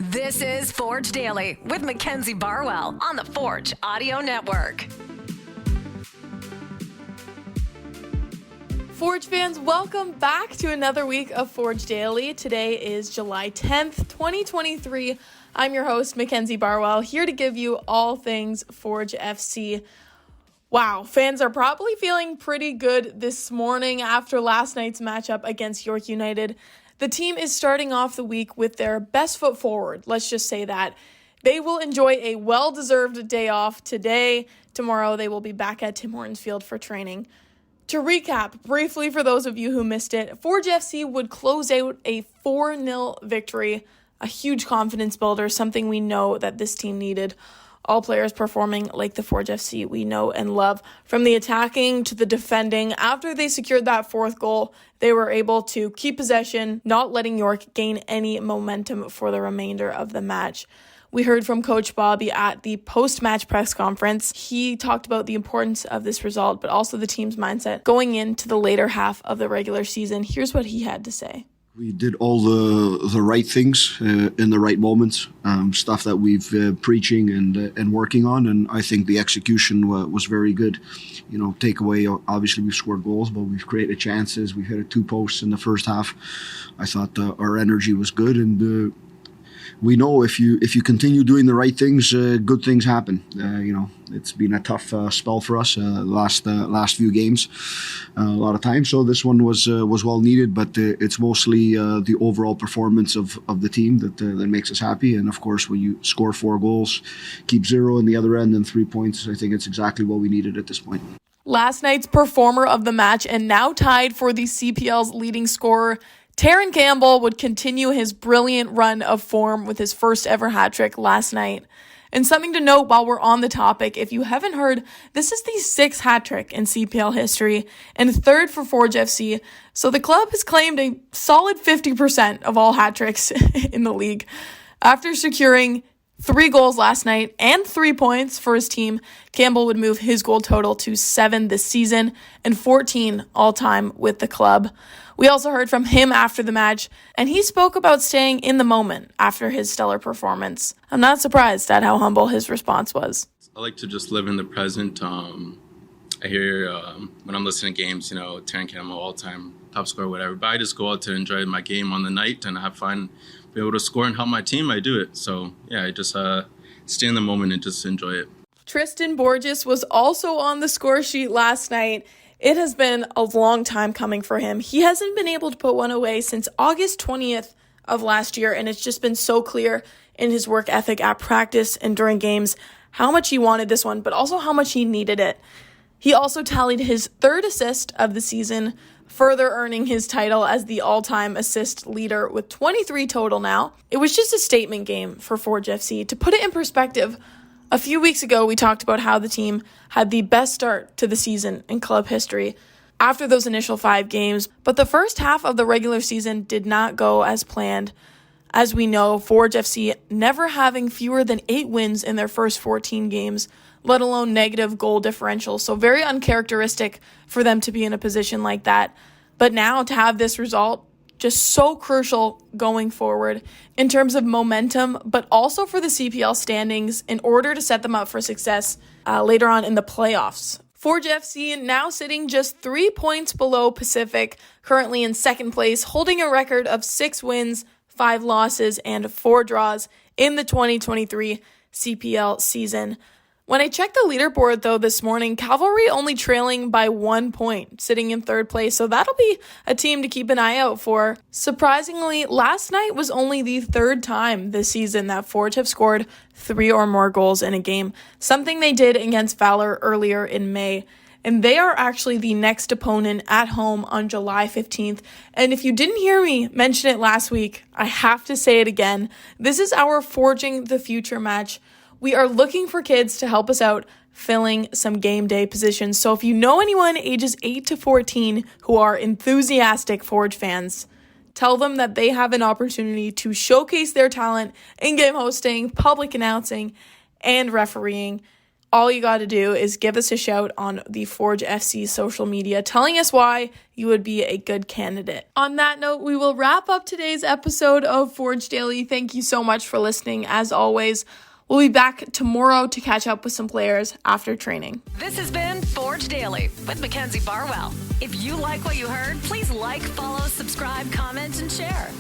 This is Forge Daily with Mackenzie Barwell on the Forge Audio Network. Forge fans, welcome back to another week of Forge Daily. Today is July 10th, 2023. I'm your host, Mackenzie Barwell, here to give you all things Forge FC. Wow, fans are probably feeling pretty good this morning after last night's matchup against York United. The team is starting off the week with their best foot forward, let's just say that. They will enjoy a well-deserved day off today. Tomorrow they will be back at Tim Hortons Field for training. To recap briefly for those of you who missed it, Forge FC would close out a 4-0 victory, a huge confidence builder, something we know that this team needed. All players performing like the Forge FC we know and love. From the attacking to the defending, after they secured that fourth goal, they were able to keep possession, not letting York gain any momentum for the remainder of the match. We heard from Coach Bobby at the post-match press conference. He talked about the importance of this result, but also the team's mindset going into the later half of the regular season. Here's what he had to say. We did all the right things in the right moments, stuff that we've preaching and working on, and I think the execution was very good. You know, takeaway, obviously we've scored goals, but we've created chances. We hit 2 posts in the first half. I thought our energy was good, and we know if you continue doing the right things, good things happen. It's been a tough spell for us last few games, a lot of times. So this one was well needed, but it's mostly the overall performance of the team that makes us happy. And of course, when you score 4 goals, keep 0 in the other end and 3 points, I think it's exactly what we needed at this point. Last night's performer of the match and now tied for the CPL's leading scorer, Terran Campbell, would continue his brilliant run of form with his first ever hat trick last night. And something to note while we're on the topic, if you haven't heard, this is the 6th hat trick in CPL history and 3rd for Forge FC. So the club has claimed a solid 50% of all hat tricks in the league. After securing 3 goals last night and 3 points for his team, Campbell would move his goal total to 7 this season and 14 all-time with the club. We also heard from him after the match, and he spoke about staying in the moment after his stellar performance. I'm not surprised at how humble his response was. I like to just live in the present. I hear when I'm listening to games, Terran Campbell all-time top scorer, whatever, but I just go out to enjoy my game on the night and have fun, be able to score and help my team. I do it. So, yeah, I just stay in the moment and just enjoy it. Tristan Borges was also on the score sheet last night. It has been a long time coming for him. He hasn't been able to put one away since August 20th of last year, and it's just been so clear in his work ethic at practice and during games how much he wanted this one, but also how much he needed it. He also tallied his 3rd assist of the season, further earning his title as the all-time assist leader with 23 total now. It was just a statement game for Forge FC. To put it in perspective, a few weeks ago, we talked about how the team had the best start to the season in club history after those initial 5 games, but the first half of the regular season did not go as planned. As we know, Forge FC never having fewer than 8 wins in their first 14 games, let alone negative goal differential, so very uncharacteristic for them to be in a position like that. But now to have this result, just so crucial going forward in terms of momentum, but also for the CPL standings in order to set them up for success later on in the playoffs. Forge FC now sitting just 3 points below Pacific, currently in 2nd place, holding a record of 6 wins, 5 losses, and 4 draws in the 2023 CPL season. When I checked the leaderboard, though, this morning, Cavalry only trailing by 1 point, sitting in 3rd place, so that'll be a team to keep an eye out for. Surprisingly, last night was only the 3rd time this season that Forge have scored 3 or more goals in a game, something they did against Valor earlier in May. And they are actually the next opponent at home on July 15th. And if you didn't hear me mention it last week, I have to say it again. This is our Forging the Future match. We are looking for kids to help us out filling some game day positions. So if you know anyone ages 8 to 14 who are enthusiastic Forge fans, tell them that they have an opportunity to showcase their talent in game hosting, public announcing, and refereeing. all you got to do is give us a shout on the Forge FC social media, telling us why you would be a good candidate. On that note, we will wrap up today's episode of Forge Daily. Thank you so much for listening. As always, we'll be back tomorrow to catch up with some players after training. This has been Forge Daily with Mackenzie Barwell. If you like what you heard, please like, follow, subscribe, comment, and share.